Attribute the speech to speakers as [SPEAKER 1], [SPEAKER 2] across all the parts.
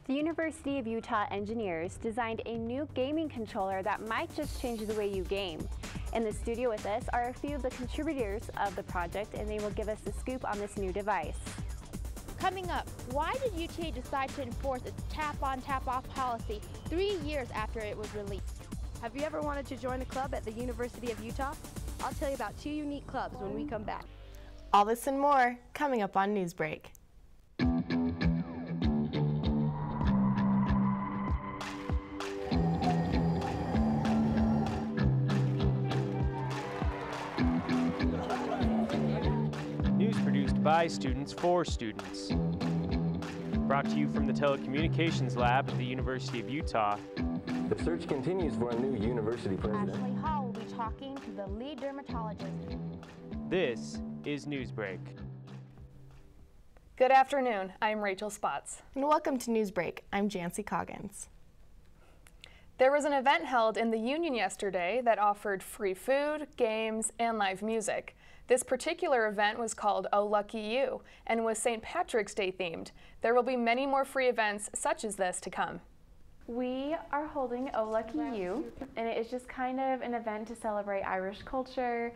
[SPEAKER 1] The University of Utah engineers designed a new gaming controller that might just change the way you game. In the studio with us are a few of the contributors of the project, and they will give us the scoop on this new device.
[SPEAKER 2] Coming up, why did UTA decide to enforce its tap-on, tap-off policy 3 years after it was released?
[SPEAKER 3] Have you ever wanted to join a club at the University of Utah? I'll tell you about 2 unique clubs when we come back.
[SPEAKER 4] All this and more coming up on Newsbreak.
[SPEAKER 5] News produced by students for students. Brought to you from the Telecommunications Lab at the University of Utah.
[SPEAKER 6] The search continues for a new university president.
[SPEAKER 2] Ashley Hall will be talking to the lead dermatologist.
[SPEAKER 5] This is Newsbreak.
[SPEAKER 7] Good afternoon, I'm Rachel Spots.
[SPEAKER 4] And welcome to Newsbreak. I'm Jancy Coggins.
[SPEAKER 7] There was an event held in the Union yesterday that offered free food, games, and live music. This particular event was called Oh Lucky You and was St. Patrick's Day themed. There will be many more free events such as this to come.
[SPEAKER 8] We are holding Oh Lucky You, and it is just kind of an event to celebrate Irish culture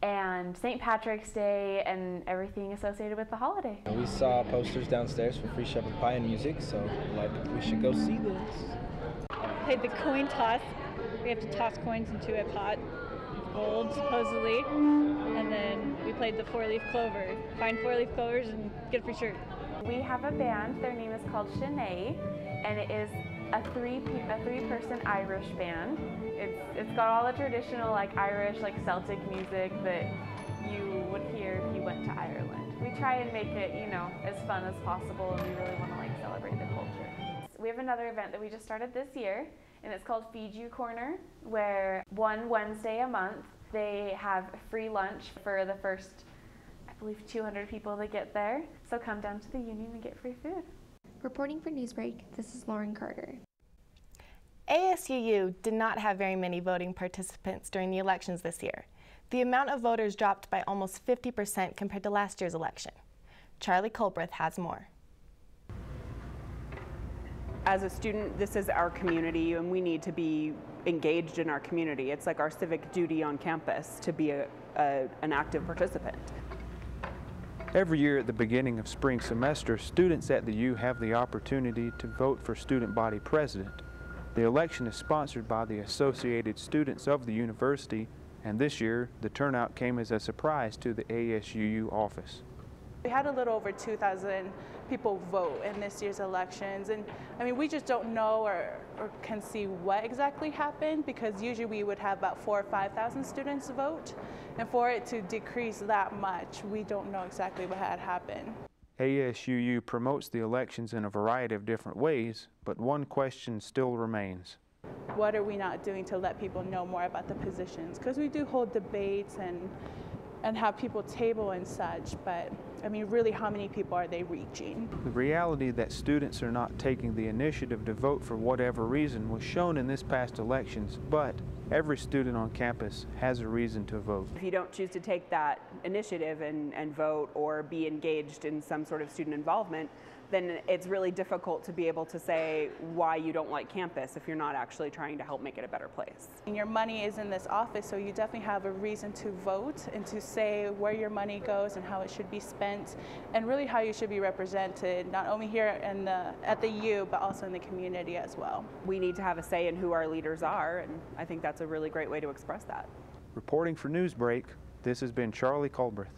[SPEAKER 8] and St. Patrick's Day and everything associated with the holiday.
[SPEAKER 9] We saw posters downstairs for free shepherd pie and music, so we should go see this.
[SPEAKER 10] Played the coin toss. We have to toss coins into a pot of gold, supposedly, and then we played the four-leaf clover. Find four-leaf clovers and get a free shirt.
[SPEAKER 8] We have a band. Their name is called Shanae, and it is a three-person Irish band. It's got all the traditional Irish Celtic music that you would hear if you went to Ireland. We try and make it as fun as possible, and we really want to celebrate the culture. We have another event that we just started this year, and it's called Feed You Corner, where one Wednesday a month they have free lunch for the first, I believe, 200 people that get there. So come down to the Union and get free food.
[SPEAKER 11] Reporting for Newsbreak, this is Lauren Carter.
[SPEAKER 4] ASUU did not have very many voting participants during the elections this year. The amount of voters dropped by almost 50% compared to last year's election. Charlie Culbreth has more.
[SPEAKER 12] As a student, this is our community, and we need to be engaged in our community. It's like our civic duty on campus to be an active participant.
[SPEAKER 13] Every year at the beginning of spring semester, students at the U have the opportunity to vote for student body president. The election is sponsored by the Associated Students of the university, and this year the turnout came as a surprise to the ASUU office.
[SPEAKER 14] We had a little over 2,000 people vote in this year's elections, and we just don't know or can see what exactly happened, because usually we would have about 4,000 or 5,000 students vote, and for it to decrease that much, we don't know exactly what had happened.
[SPEAKER 13] ASUU promotes the elections in a variety of different ways, but one question still remains.
[SPEAKER 14] What are we not doing to let people know more about the positions? Because we do hold debates and have people table and such, but really, how many people are they reaching?
[SPEAKER 13] The reality that students are not taking the initiative to vote for whatever reason was shown in this past elections, but every student on campus has a reason to vote.
[SPEAKER 12] If you don't choose to take that initiative and vote or be engaged in some sort of student involvement, then it's really difficult to be able to say why you don't like campus if you're not actually trying to help make it a better place.
[SPEAKER 14] And your money is in this office, so you definitely have a reason to vote and to say where your money goes and how it should be spent, and really how you should be represented, not only here at the U, but also in the community as well.
[SPEAKER 12] We need to have a say in who our leaders are, and I think that's a really great way to express that.
[SPEAKER 13] Reporting for Newsbreak, this has been Charlie Culbreth.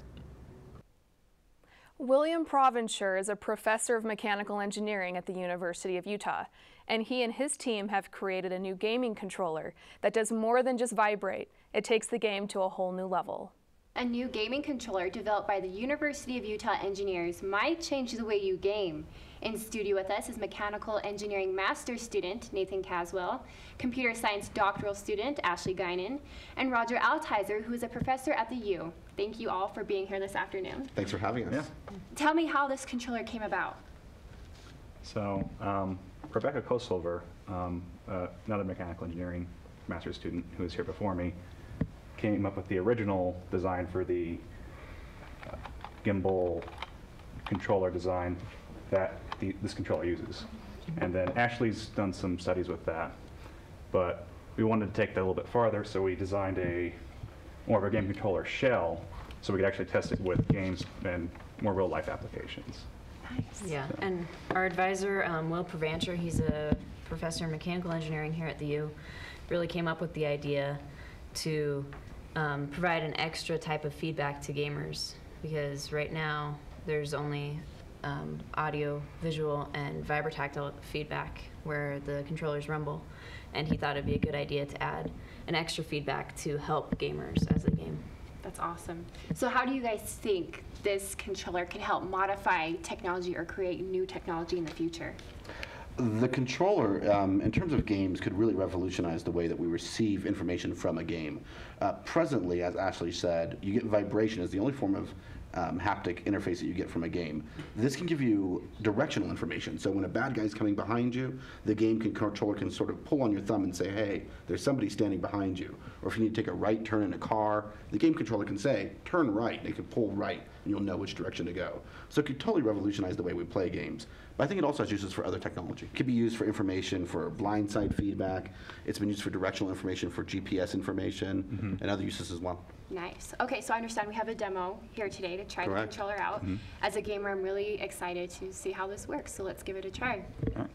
[SPEAKER 7] William Provencher is a professor of mechanical engineering at the University of Utah, and he and his team have created a new gaming controller that does more than just vibrate. It takes the game to a whole new level.
[SPEAKER 11] A new gaming controller developed by the University of Utah engineers might change the way you game. In studio with us is mechanical engineering master's student Nathan Caswell, computer science doctoral student Ashley Guinan, and Roger Altizer, who is a professor at the U. Thank you all for being here this afternoon.
[SPEAKER 15] Thanks for having us.
[SPEAKER 11] Yeah. Tell me how this controller came about.
[SPEAKER 15] So, Rebecca Kosilver, another mechanical engineering master's student who was here before me, came up with the original design for the gimbal controller design that this controller uses. And then Ashley's done some studies with that. But we wanted to take that a little bit farther, so we designed more of a game controller shell so we could actually test it with games and more real-life applications.
[SPEAKER 16] Nice. Yeah, and our advisor, Will Provancher, he's a professor in mechanical engineering here at the U, really came up with the idea to provide an extra type of feedback to gamers, because right now there's only audio, visual, and vibrotactile feedback where the controllers rumble, and he thought it'd be a good idea to add an extra feedback to help gamers as they game.
[SPEAKER 11] That's awesome. So how do you guys think this controller can help modify technology or create new technology in the future?
[SPEAKER 17] The controller, in terms of games, could really revolutionize the way that we receive information from a game. Presently, as Ashley said, you get vibration as the only form of haptic interface that you get from a game. This can give you directional information. So when a bad guy's coming behind you, the controller can sort of pull on your thumb and say, hey, there's somebody standing behind you. Or if you need to take a right turn in a car, the game controller can say, turn right, and it can pull right, and you'll know which direction to go. So it could totally revolutionize the way we play games. But I think it also has uses for other technology. It could be used for information, for blindside feedback. It's been used for directional information, for GPS information, and other uses as well.
[SPEAKER 11] Nice. Okay, so I understand we have a demo here today to try the controller out. As a gamer, I'm really excited to see how this works, so let's give it a try.
[SPEAKER 16] All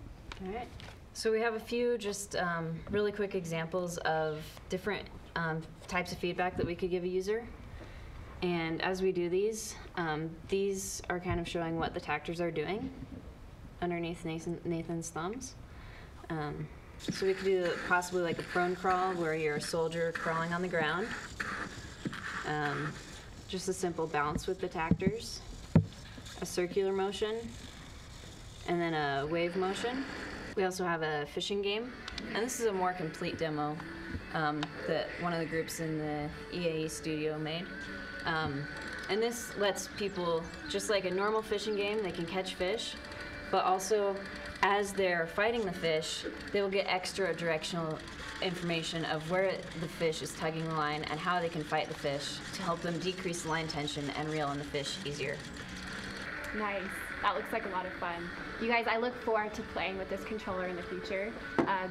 [SPEAKER 16] right. So we have a few just really quick examples of different types of feedback that we could give a user. And as we do these are kind of showing what the tactors are doing underneath Nathan's thumbs. So we could do possibly like a prone crawl where you're a soldier crawling on the ground. Just a simple bounce with the tactors, a circular motion, and then a wave motion. We also have a fishing game, and this is a more complete demo that one of the groups in the EAE studio made. And this lets people, just like a normal fishing game, they can catch fish, but also as they're fighting the fish, they will get extra directional information of where the fish is tugging the line and how they can fight the fish to help them decrease the line tension and reel in the fish easier.
[SPEAKER 11] Nice. That looks like a lot of fun. You guys, I look forward to playing with this controller in the future.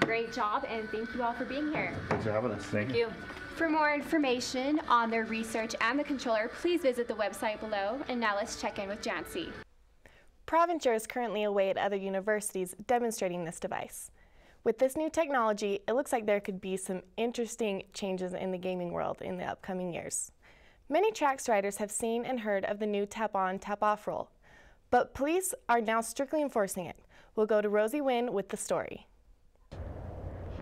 [SPEAKER 11] Great job, and thank you all for being here.
[SPEAKER 15] Thanks for having us.
[SPEAKER 16] Thank you.
[SPEAKER 11] For more information on their research and the controller, please visit the website below. And now let's check in with Jancy.
[SPEAKER 4] Provancher is currently away at other universities demonstrating this device. With this new technology, it looks like there could be some interesting changes in the gaming world in the upcoming years. Many tracks riders have seen and heard of the new tap-on, tap-off rule, but police are now strictly enforcing it. We'll go to Rosie Wynn with the story.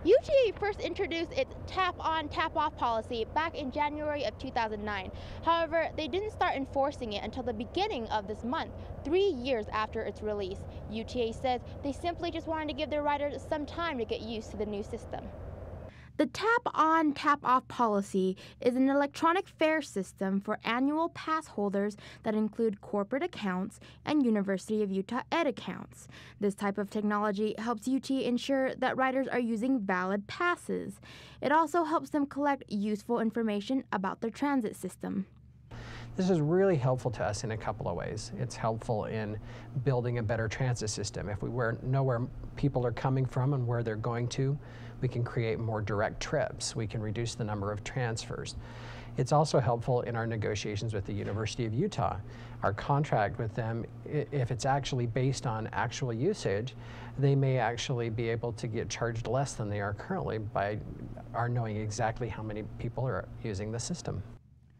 [SPEAKER 2] UTA first introduced its tap-on, tap-off policy back in January of 2009. However, they didn't start enforcing it until the beginning of this month, 3 years after its release. UTA says they simply just wanted to give their riders some time to get used to the new system. The tap-on, tap-off policy is an electronic fare system for annual pass holders that include corporate accounts and University of Utah Ed accounts. This type of technology helps UT ensure that riders are using valid passes. It also helps them collect useful information about their transit system.
[SPEAKER 18] This is really helpful to us in a couple of ways. It's helpful in building a better transit system. If we know where people are coming from and where they're going to, we can create more direct trips. We can reduce the number of transfers. It's also helpful in our negotiations with the University of Utah. Our contract with them, if it's actually based on actual usage, they may actually be able to get charged less than they are currently by our knowing exactly how many people are using the system.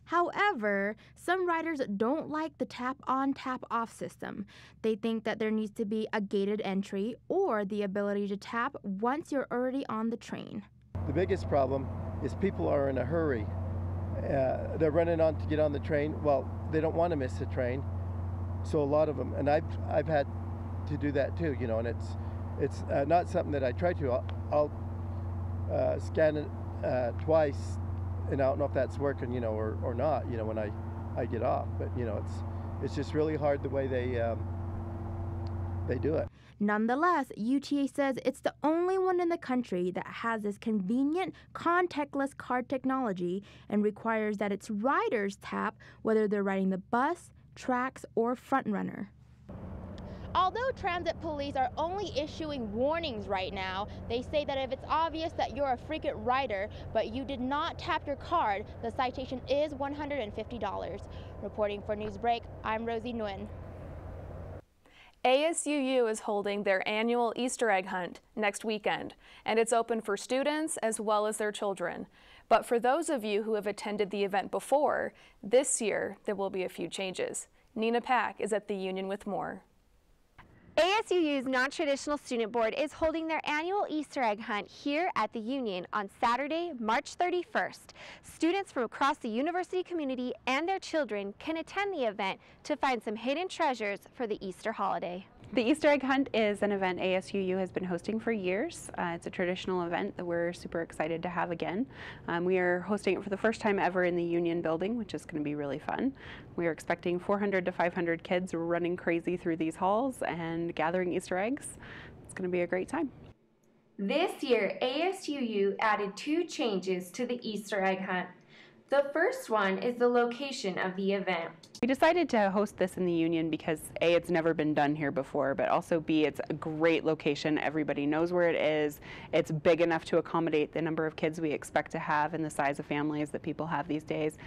[SPEAKER 2] However, some riders don't like the tap-on, tap-off system. They think that there needs to be a gated entry or the ability to tap once you're already on the train.
[SPEAKER 19] The biggest problem is people are in a hurry. They're running on to get on the train. Well, they don't want to miss the train. So a lot of them, and I've had to do that too, you know, and it's not something that I try to. I'll scan it twice, and I don't know if that's working, you know, or not, you know, when I get off. But, you know, it's just really hard the way they do it.
[SPEAKER 2] Nonetheless, UTA says it's the only one in the country that has this convenient contactless card technology and requires that its riders tap whether they're riding the bus, tracks, or front runner. Although transit police are only issuing warnings right now, they say that if it's obvious that you're a frequent rider but you did not tap your card, the citation is $150. Reporting for Newsbreak, I'm Rosie Nguyen.
[SPEAKER 7] ASUU is holding their annual Easter egg hunt next weekend, and it's open for students as well as their children. But for those of you who have attended the event before, this year there will be a few changes. Nina Pack is at the Union with more.
[SPEAKER 1] ASUU's Non-Traditional Student Board is holding their annual Easter egg hunt here at the Union on Saturday, March 31st. Students from across the university community and their children can attend the event to find some hidden treasures for the Easter holiday.
[SPEAKER 12] The Easter egg hunt is an event ASUU has been hosting for years. It's a traditional event that we're super excited to have again. We are hosting it for the first time ever in the Union building, which is going to be really fun. We are expecting 400 to 500 kids running crazy through these halls and gathering Easter eggs. It's going to be a great time.
[SPEAKER 20] This year, ASUU added 2 changes to the Easter egg hunt. The first one is the location of the event.
[SPEAKER 12] We decided to host this in the Union because A, it's never been done here before, but also B, it's a great location. Everybody knows where it is. It's big enough to accommodate the number of kids we expect to have and the size of families that people have these days.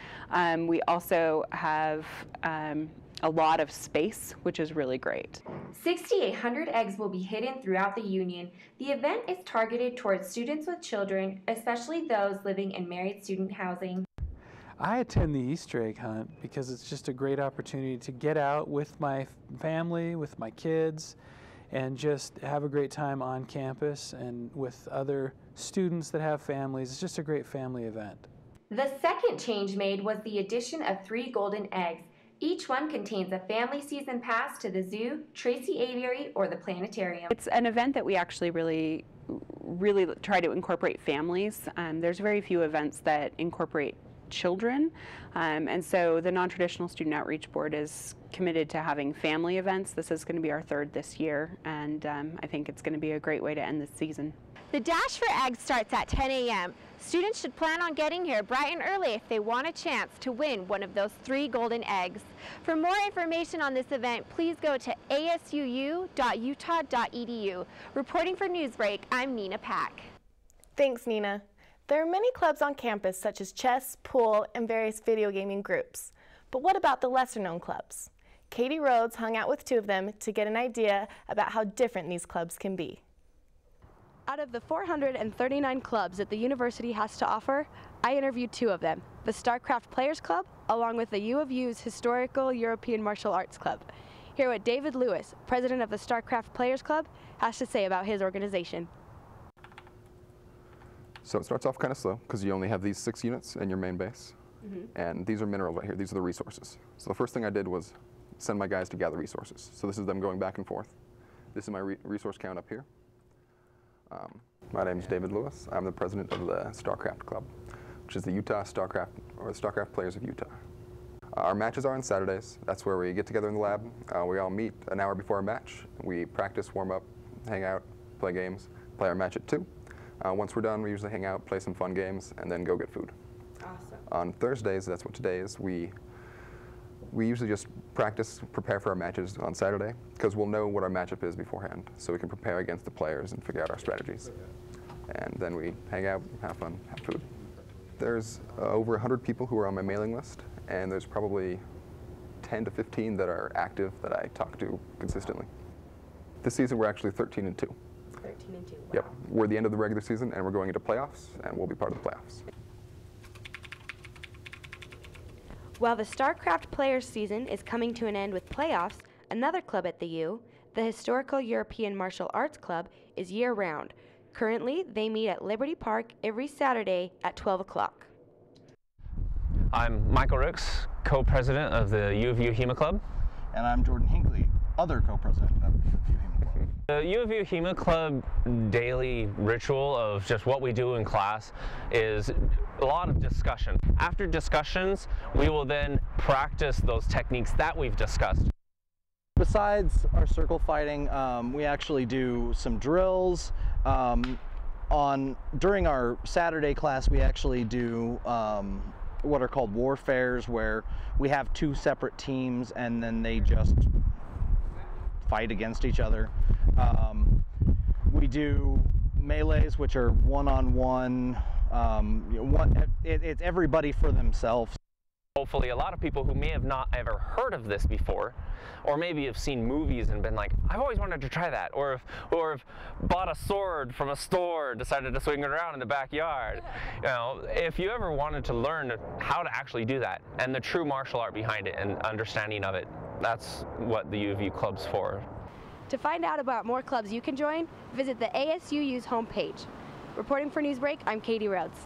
[SPEAKER 12] We also have a lot of space, which is really great.
[SPEAKER 20] 6,800 eggs will be hidden throughout the Union. The event is targeted towards students with children, especially those living in married student housing.
[SPEAKER 21] I attend the Easter egg hunt because it's just a great opportunity to get out with my family, with my kids, and just have a great time on campus and with other students that have families. It's just a great family event.
[SPEAKER 20] The second change made was the addition of 3 golden eggs. Each one contains a family season pass to the zoo, Tracy Aviary, or the planetarium.
[SPEAKER 12] It's an event that we actually really try to incorporate families. There's very few events that incorporate children, and so the Non-Traditional Student Outreach Board is committed to having family events. This is going to be our 3rd this year, and I think it's going to be a great way to end this season.
[SPEAKER 1] The Dash for Eggs starts at 10 a.m. Students should plan on getting here bright and early if they want a chance to win one of those 3 golden eggs. For more information on this event, please go to asuu.utah.edu. Reporting for Newsbreak, I'm Nina Pack.
[SPEAKER 4] Thanks, Nina. There are many clubs on campus such as chess, pool, and various video gaming groups. But what about the lesser-known clubs? Katie Rhodes hung out with 2 of them to get an idea about how different these clubs can be.
[SPEAKER 3] Out of the 439 clubs that the university has to offer, I interviewed 2 of them, the StarCraft Players Club, along with the U of U's Historical European Martial Arts Club. Hear what David Lewis, president of the StarCraft Players Club, has to say about his organization.
[SPEAKER 22] So it starts off kind of slow because you only have these 6 units in your main base. And these are minerals right here. These are the resources. So the first thing I did was send my guys to gather resources. So this is them going back and forth. This is my resource count up here. My name is David Lewis. I'm the president of the StarCraft Club, which is the Utah StarCraft, or the StarCraft Players of Utah. Our matches are on Saturdays. That's where we get together in the lab. We all meet an hour before our match. We practice, warm up, hang out, play games, play our match at 2. Once we're done, we usually hang out, play some fun games, and then go get food.
[SPEAKER 20] Awesome.
[SPEAKER 22] On Thursdays, that's what today is, we usually just practice, prepare for our matches on Saturday, because we'll know what our matchup is beforehand, so we can prepare against the players and figure out our strategies. And then we hang out, have fun, have food. There's over 100 people who are on my mailing list, and there's probably 10 to 15 that are active that I talk to consistently. This season, we're actually 13-2.
[SPEAKER 20] 13-2. Wow.
[SPEAKER 22] Yep, we're at the end of the regular season, and we're going into playoffs, and we'll be part of the playoffs.
[SPEAKER 3] While the StarCraft Players season is coming to an end with playoffs, another club at the U, the Historical European Martial Arts Club, is year-round. Currently, they meet at Liberty Park every Saturday at 12 o'clock.
[SPEAKER 23] I'm Michael Ricks, co-president of the U of U HEMA Club.
[SPEAKER 24] And I'm Jordan Hinckley, other co-president of the U of U HEMA Club.
[SPEAKER 23] The U of U HEMA Club daily ritual of just what we do in class is a lot of discussion. After discussions, we will then practice those techniques that we've discussed.
[SPEAKER 24] Besides our circle fighting, we actually do some drills. During our Saturday class, we actually do what are called warfares, where we have 2 separate teams and then they just fight against each other. We do melees, which are one-on-one. It's everybody for themselves.
[SPEAKER 23] Hopefully a lot of people who may have not ever heard of this before, or maybe have seen movies and been like, I've always wanted to try that, or have bought a sword from a store, decided to swing it around in the backyard. You know, if you ever wanted to learn how to actually do that and the true martial art behind it and understanding of it, that's what the U of U Club's for.
[SPEAKER 3] To find out about more clubs you can join, visit the ASUU's homepage. Reporting for Newsbreak, I'm Katie Rhodes.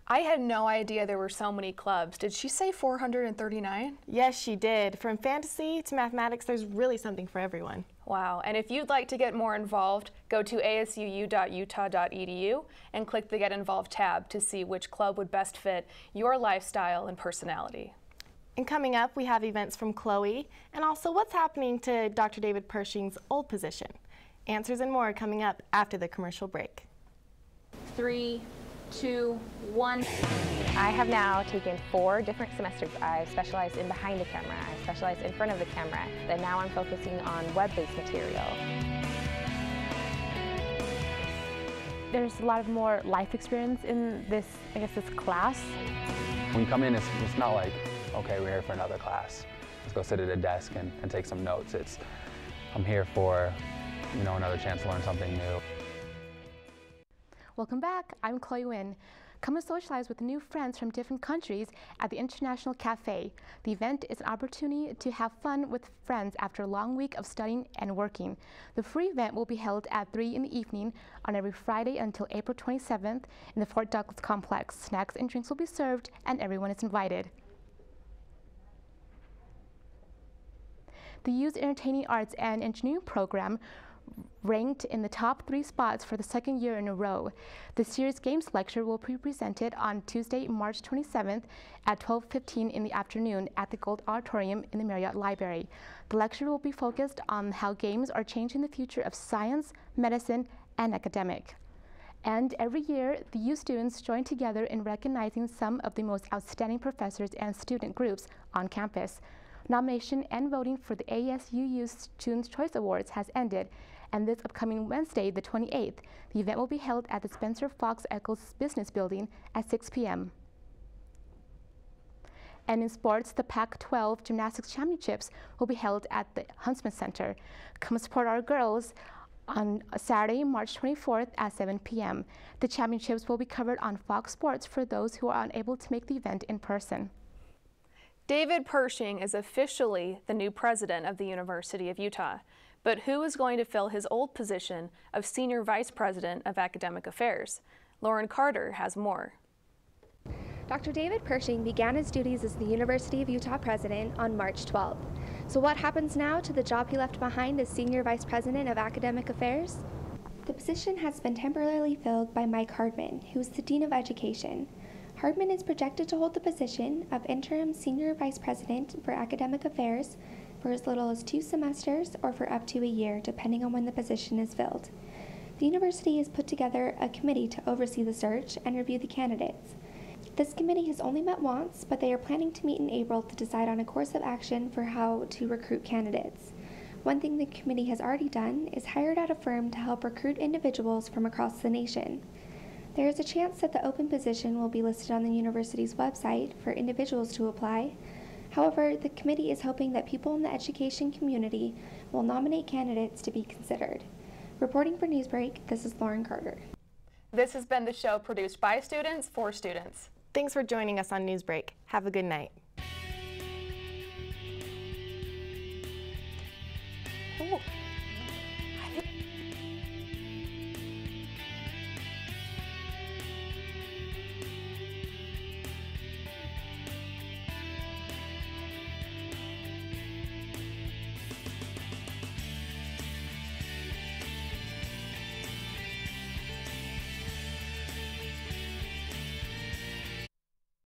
[SPEAKER 7] I had no idea there were so many clubs. Did she say 439?
[SPEAKER 4] Yes, she did. From fantasy to mathematics, there's really something for everyone.
[SPEAKER 7] Wow, and if you'd like to get more involved, go to asuu.utah.edu and click the Get Involved tab to see which club would best fit your lifestyle and personality.
[SPEAKER 4] And coming up, we have events from Chloe and also what's happening to Dr. David Pershing's old position. Answers and more coming up after the commercial break.
[SPEAKER 5] 3, 2, 1.
[SPEAKER 6] I have now taken 4 different semesters. I've specialized in behind the camera, I specialized in front of the camera, and now I'm focusing on web-based material.
[SPEAKER 9] There's a lot of more life experience in this, I guess, this class.
[SPEAKER 10] When you come in, it's not like, okay, we're here for another class. Let's go sit at a desk and take some notes. I'm here for, another chance to learn something new.
[SPEAKER 5] Welcome back, I'm Chloe Nguyen. Come and socialize with new friends from different countries at the International Cafe. The event is an opportunity to have fun with friends after a long week of studying and working. The free event will be held at 3 in the evening on every Friday until April 27th in the Fort Douglas complex. Snacks and drinks will be served and everyone is invited. The U's Entertaining Arts and Engineering program ranked in the top 3 spots for the 2nd year in a row. The Serious Games lecture will be presented on Tuesday, March 27th at 12:15 in the afternoon at the Gold Auditorium in the Marriott Library. The lecture will be focused on how games are changing the future of science, medicine, and academic. And every year, the U students join together in recognizing some of the most outstanding professors and student groups on campus. Nomination and voting for the ASUU Students' Choice Awards has ended, and this upcoming Wednesday, the 28th, the event will be held at the Spencer Fox Eccles Business Building at 6 p.m. And in sports, the Pac-12 Gymnastics Championships will be held at the Huntsman Center. Come support our girls on Saturday, March 24th at 7 p.m. The championships will be covered on Fox Sports for those who are unable to make the event in person.
[SPEAKER 7] David Pershing is officially the new president of the University of Utah, but who is going to fill his old position of Senior Vice President of Academic Affairs? Lauren Carter has more.
[SPEAKER 25] Dr. David Pershing began his duties as the University of Utah president on March 12th. So what happens now to the job he left behind as Senior Vice President of Academic Affairs? The position has been temporarily filled by Mike Hardman, who is the Dean of Education. Hardman is projected to hold the position of Interim Senior Vice President for Academic Affairs for as little as 2 semesters or for up to a year, depending on when the position is filled. The university has put together a committee to oversee the search and review the candidates. This committee has only met once, but they are planning to meet in April to decide on a course of action for how to recruit candidates. One thing the committee has already done is hired out a firm to help recruit individuals from across the nation. There is a chance that the open position will be listed on the university's website for individuals to apply. However, the committee is hoping that people in the education community will nominate candidates to be considered. Reporting for Newsbreak, this is Lauren Carter.
[SPEAKER 7] This has been the show produced by students for students.
[SPEAKER 4] Thanks for joining us on Newsbreak. Have a good night.
[SPEAKER 7] Ooh.